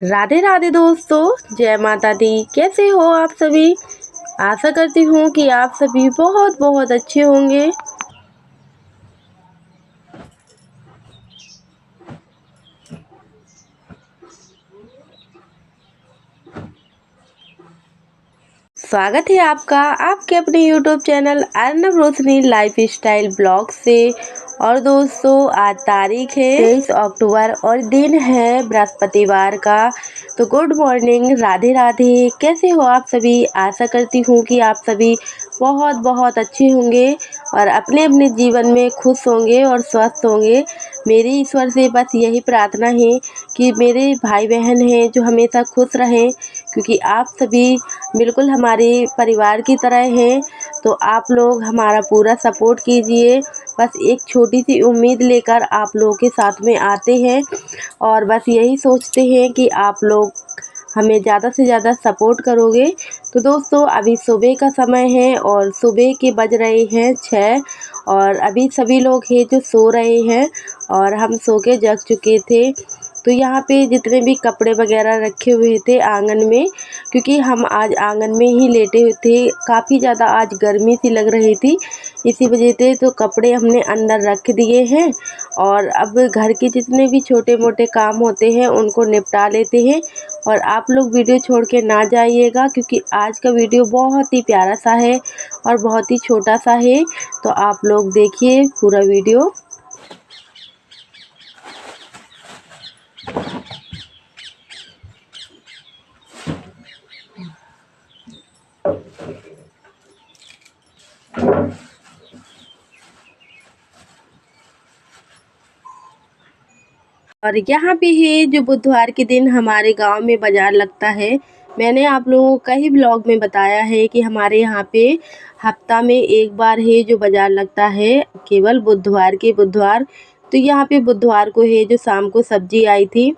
राधे राधे दोस्तों, जय माता दी। कैसे हो आप सभी? आशा करती हूँ कि आप सभी बहुत बहुत अच्छे होंगे। स्वागत है आपका आपके अपने YouTube चैनल अर्नब रोशनी लाइफ स्टाइल ब्लॉग से। और दोस्तों, आज तारीख है 23 अक्टूबर और दिन है बृहस्पतिवार का। तो गुड मॉर्निंग, राधे राधे। कैसे हो आप सभी? आशा करती हूँ कि आप सभी बहुत बहुत अच्छे होंगे और अपने अपने जीवन में खुश होंगे और स्वस्थ होंगे। मेरी ईश्वर से बस यही प्रार्थना है कि मेरे भाई बहन हैं जो हमेशा खुश रहें, क्योंकि आप सभी बिल्कुल हमारे परिवार की तरह हैं। तो आप लोग हमारा पूरा सपोर्ट कीजिए। बस एक छोटी सी उम्मीद लेकर आप लोगों के साथ में आते हैं और बस यही सोचते हैं कि आप लोग हमें ज़्यादा से ज़्यादा सपोर्ट करोगे। तो दोस्तों, अभी सुबह का समय है और सुबह के बज रहे हैं 6 और अभी सभी लोग हैं जो सो रहे हैं और हम सो के जग चुके थे। तो यहाँ पे जितने भी कपड़े वगैरह रखे हुए थे आंगन में, क्योंकि हम आज आंगन में ही लेटे हुए थे, काफ़ी ज़्यादा आज गर्मी सी लग रही थी, इसी वजह से तो कपड़े हमने अंदर रख दिए हैं। और अब घर के जितने भी छोटे मोटे काम होते हैं उनको निपटा लेते हैं। और आप लोग वीडियो छोड़ के ना जाइएगा, क्योंकि आज का वीडियो बहुत ही प्यारा सा है और बहुत ही छोटा सा है। तो आप लोग देखिए पूरा वीडियो। और यहाँ पे है जो बुधवार के दिन हमारे गांव में बाज़ार लगता है। मैंने आप लोगों को कई ब्लॉग में बताया है कि हमारे यहाँ पे हफ्ता में एक बार है जो बाज़ार लगता है, केवल बुधवार के बुधवार। तो यहाँ पे बुधवार को है जो शाम को सब्ज़ी आई थी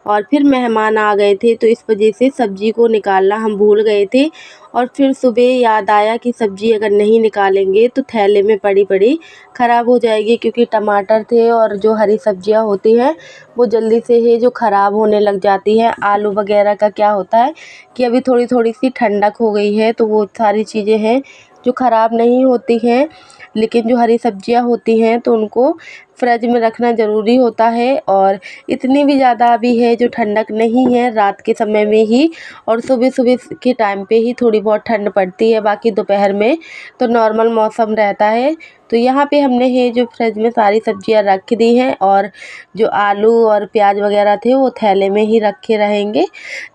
और फिर मेहमान आ गए थे, तो इस वजह से सब्ज़ी को निकालना हम भूल गए थे। और फिर सुबह याद आया कि सब्ज़ी अगर नहीं निकालेंगे तो थैले में पड़ी पड़ी ख़राब हो जाएगी, क्योंकि टमाटर थे और जो हरी सब्जियां होती हैं वो जल्दी से है जो ख़राब होने लग जाती है। आलू वगैरह का क्या होता है कि अभी थोड़ी थोड़ी सी ठंडक हो गई है तो वो सारी चीज़ें हैं जो ख़राब नहीं होती हैं, लेकिन जो हरी सब्जियां होती हैं तो उनको फ्रिज में रखना ज़रूरी होता है। और इतनी भी ज़्यादा अभी है जो ठंडक नहीं है, रात के समय में ही और सुबह सुबह के टाइम पे ही थोड़ी बहुत ठंड पड़ती है, बाकी दोपहर में तो नॉर्मल मौसम रहता है। तो यहाँ पे हमने है जो फ्रिज में सारी सब्जियां रख दी हैं और जो आलू और प्याज वगैरह थे वो थैले में ही रखे रहेंगे,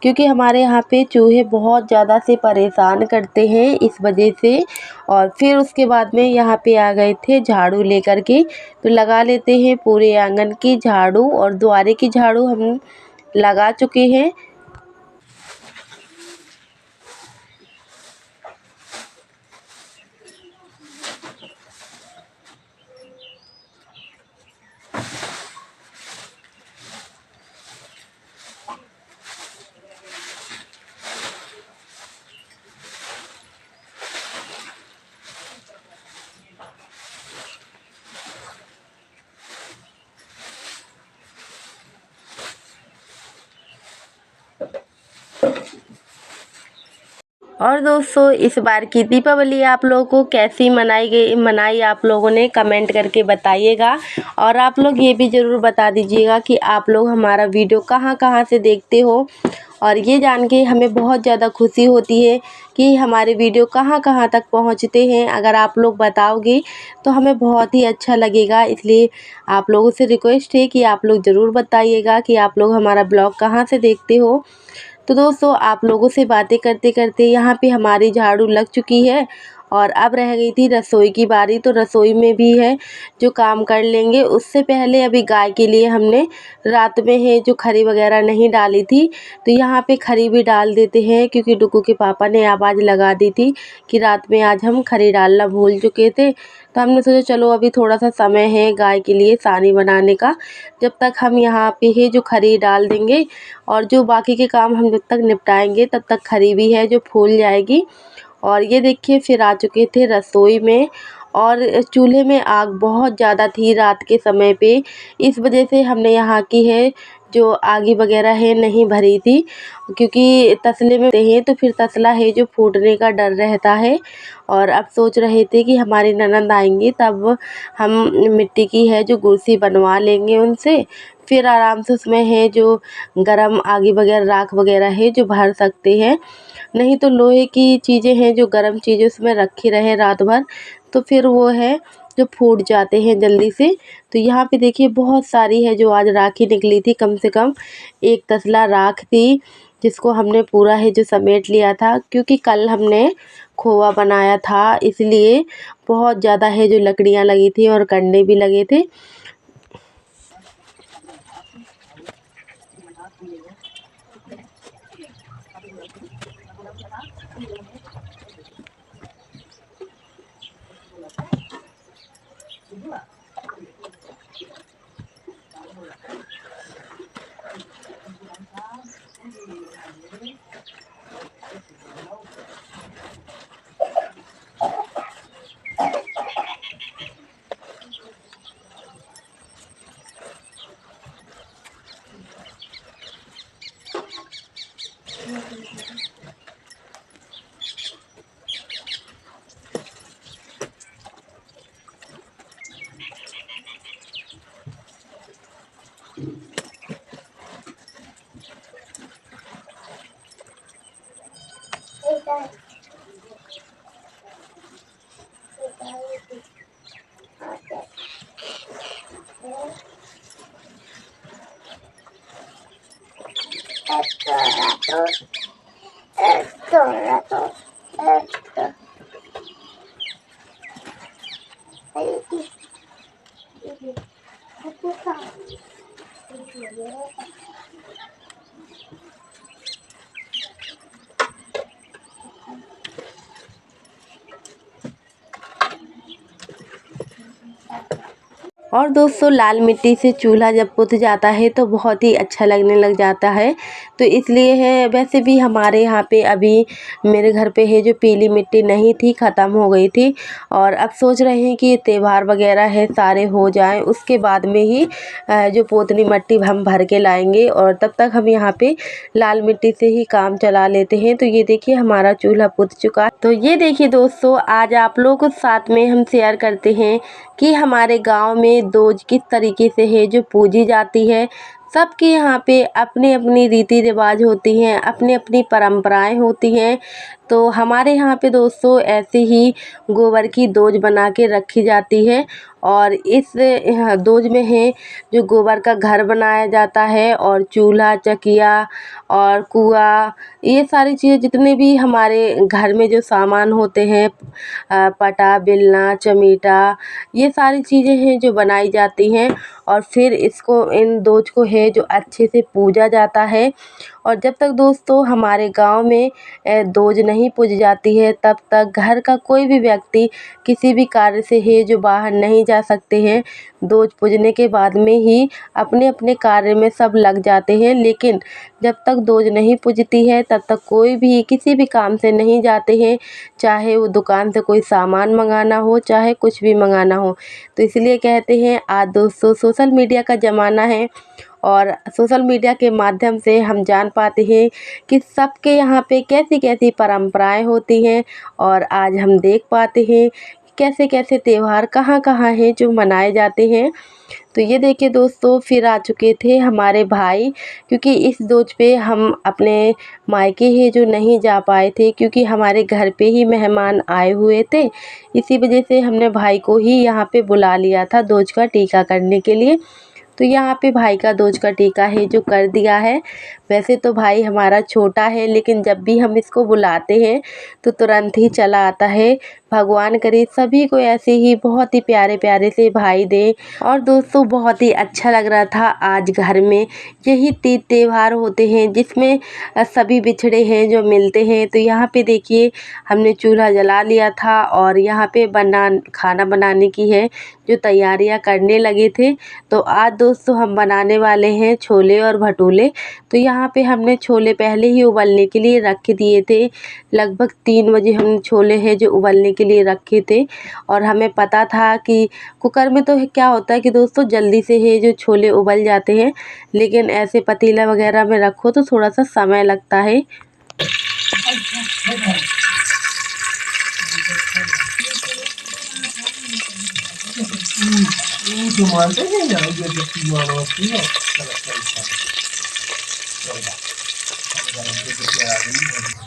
क्योंकि हमारे यहाँ पे चूहे बहुत ज़्यादा से परेशान करते हैं इस वजह से। और फिर उसके बाद में यहाँ पे आ गए थे झाड़ू लेकर के, तो लगा लेते हैं पूरे आंगन की झाड़ू और द्वारे की झाड़ू हम लगा चुके हैं। और दोस्तों, इस बार की दीपावली आप लोगों को कैसी मनाई आप लोगों ने कमेंट करके बताइएगा। और आप लोग ये भी ज़रूर बता दीजिएगा कि आप लोग हमारा वीडियो कहाँ कहाँ से देखते हो। और ये जान के हमें बहुत ज़्यादा खुशी होती है कि हमारे वीडियो कहाँ कहाँ तक पहुँचते हैं। अगर आप लोग बताओगे तो हमें बहुत ही अच्छा लगेगा, इसलिए आप लोगों से रिक्वेस्ट है कि आप लोग ज़रूर बताइएगा कि आप लोग हमारा ब्लॉग कहाँ से देखते हो। तो दोस्तों, आप लोगों से बातें करते करते यहाँ पे हमारी झाड़ू लग चुकी है और अब रह गई थी रसोई की बारी। तो रसोई में भी है जो काम कर लेंगे। उससे पहले अभी गाय के लिए हमने रात में है जो खरी वगैरह नहीं डाली थी, तो यहाँ पे खरी भी डाल देते हैं, क्योंकि डुगू के पापा ने आवाज़ लगा दी थी कि रात में आज हम खरी डालना भूल चुके थे। तो हमने सोचा चलो अभी थोड़ा सा समय है गाय के लिए सानी बनाने का, जब तक हम यहाँ पे है जो खरी डाल देंगे और जो बाकी के काम हम जब तक निपटाएंगे तब तक खरी भी है जो फूल जाएगी। और ये देखिए फिर आ चुके थे रसोई में और चूल्हे में आग बहुत ज़्यादा थी रात के समय पे, इस वजह से हमने यहाँ की है जो आगी वगैरह है नहीं भरी थी, क्योंकि तसले में हैं तो फिर तसला है जो फूटने का डर रहता है। और अब सोच रहे थे कि हमारी ननंद आएंगी तब हम मिट्टी की है जो कुर्सी बनवा लेंगे उनसे, फिर आराम से उसमें है जो गरम आगी वगैरह राख वगैरह है जो भर सकते हैं। नहीं तो लोहे की चीज़ें हैं जो गरम चीज़ें उसमें रखी रहे रात भर तो फिर वो है जो फूट जाते हैं जल्दी से। तो यहाँ पे देखिए बहुत सारी है जो आज राखी निकली थी, कम से कम एक तसला राख थी जिसको हमने पूरा है जो समेट लिया था, क्योंकि कल हमने खोआ बनाया था इसलिए बहुत ज़्यादा है जो लकड़ियाँ लगी थी और कंडे भी लगे थे। और दोस्तों लाल मिट्टी से चूल्हा जब पुत जाता है तो बहुत ही अच्छा लगने लग जाता है, तो इसलिए है। वैसे भी हमारे यहाँ पे अभी मेरे घर पे है जो पीली मिट्टी नहीं थी, ख़त्म हो गई थी, और अब सोच रहे हैं कि त्यौहार वगैरह है सारे हो जाएं उसके बाद में ही जो पोतनी मिट्टी हम भर के लाएंगे, और तब तक हम यहाँ पे लाल मिट्टी से ही काम चला लेते हैं। तो ये देखिए हमारा चूल्हा पुत चुका है। तो ये देखिए दोस्तों, आज आप लोगों के साथ में हम शेयर करते हैं कि हमारे गांव में दोज किस तरीके से है जो पूजी जाती है। सबके यहाँ पे अपनी अपनी रीति रिवाज होती हैं, अपनी अपनी परंपराएं होती हैं। तो हमारे यहाँ पे दोस्तों ऐसे ही गोबर की दोज बना के रखी जाती है, और इस दोज में है जो गोबर का घर बनाया जाता है, और चूल्हा चकिया और कुआँ, ये सारी चीज़ें जितने भी हमारे घर में जो सामान होते हैं, पटा बेलना चमीटा, ये सारी चीज़ें हैं जो बनाई जाती हैं। और फिर इसको इन दोज को है जो अच्छे से पूजा जाता है। और जब तक दोस्तों हमारे गांव में दोज नहीं पूज जाती है तब तक घर का कोई भी व्यक्ति किसी भी कार्य से है जो बाहर नहीं जा सकते हैं। दोज पूजने के बाद में ही अपने अपने कार्य में सब लग जाते हैं, लेकिन जब तक दोज नहीं पूजती है तब तक कोई भी किसी भी काम से नहीं जाते हैं, चाहे वो दुकान से कोई सामान मंगाना हो चाहे कुछ भी मंगाना हो। तो इसलिए कहते हैं आज दोस्तों सोशल मीडिया का ज़माना है, और सोशल मीडिया के माध्यम से हम जान पाते हैं कि सबके यहाँ पे कैसी कैसी परंपराएं होती हैं, और आज हम देख पाते हैं कैसे कैसे त्यौहार कहाँ कहाँ हैं जो मनाए जाते हैं। तो ये देखिए दोस्तों, फिर आ चुके थे हमारे भाई, क्योंकि इस दोज पे हम अपने मायके ही जो नहीं जा पाए थे क्योंकि हमारे घर पे ही मेहमान आए हुए थे। इसी वजह से हमने भाई को ही यहाँ पे बुला लिया था दोज का टीका करने के लिए। तो यहाँ पे भाई का दोज का टीका है जो कर दिया है। वैसे तो भाई हमारा छोटा है, लेकिन जब भी हम इसको बुलाते हैं तो तुरंत ही चला आता है। भगवान करे सभी को ऐसे ही बहुत ही प्यारे प्यारे से भाई दे। और दोस्तों बहुत ही अच्छा लग रहा था, आज घर में यही तीज त्यौहार होते हैं जिसमें सभी बिछड़े हैं जो मिलते हैं। तो यहाँ पे देखिए हमने चूल्हा जला लिया था, और यहाँ पे खाना बनाने की है जो तैयारियां करने लगे थे। तो आज दोस्तों हम बनाने वाले हैं छोले और भटूरे। तो यहाँ यहाँ पे हमने छोले पहले ही उबलने के लिए रख दिए थे। लगभग 3 बजे हमने छोले हैं जो उबलने के लिए रखे थे और हमें पता था कि कुकर में तो क्या होता है कि दोस्तों जल्दी से है जो छोले उबल जाते हैं, लेकिन ऐसे पतीला वगैरह में रखो तो थोड़ा सा समय लगता है।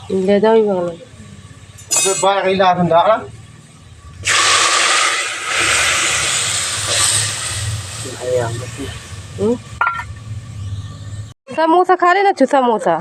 ले जाओ समोसा खा लेना समोसा।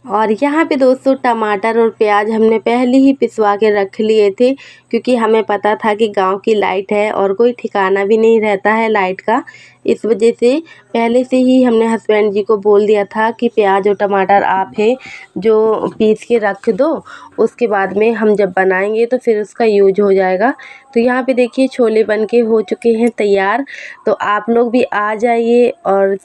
और यहाँ पे दोस्तों टमाटर और प्याज हमने पहले ही पिसवा के रख लिए थे, क्योंकि हमें पता था कि गांव की लाइट है और कोई ठिकाना भी नहीं रहता है लाइट का। इस वजह से पहले से ही हमने हस्बैंड जी को बोल दिया था कि प्याज और टमाटर आप है जो पीस के रख दो, उसके बाद में हम जब बनाएंगे तो फिर उसका यूज हो जाएगा। तो यहाँ पे देखिए छोले बन के हो चुके हैं तैयार। तो आप लोग भी आ जाइए और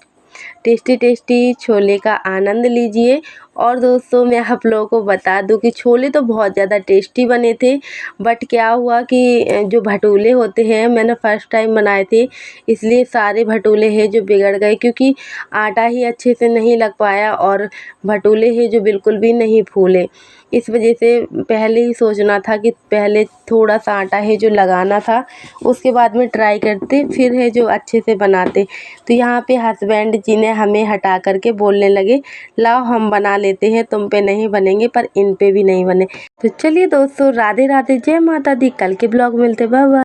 टेस्टी टेस्टी छोले का आनंद लीजिए। और दोस्तों मैं आप लोगों को बता दूं कि छोले तो बहुत ज़्यादा टेस्टी बने थे, बट क्या हुआ कि जो भटूले होते हैं मैंने फ़र्स्ट टाइम बनाए थे, इसलिए सारे भटूले हैं जो बिगड़ गए, क्योंकि आटा ही अच्छे से नहीं लग पाया और भटूले हैं जो बिल्कुल भी नहीं फूले। इस वजह से पहले ही सोचना था कि पहले थोड़ा सा आटा है जो लगाना था, उसके बाद में ट्राई करते फिर है जो अच्छे से बनाते। तो यहाँ पे हस्बैंड जी ने हमें हटा करके बोलने लगे लाओ हम बना लेते हैं, तुम पे नहीं बनेंगे पर इन पे भी नहीं बने। तो चलिए दोस्तों राधे राधे, जय माता दी। कल के ब्लॉग मिलते, बाय बाय।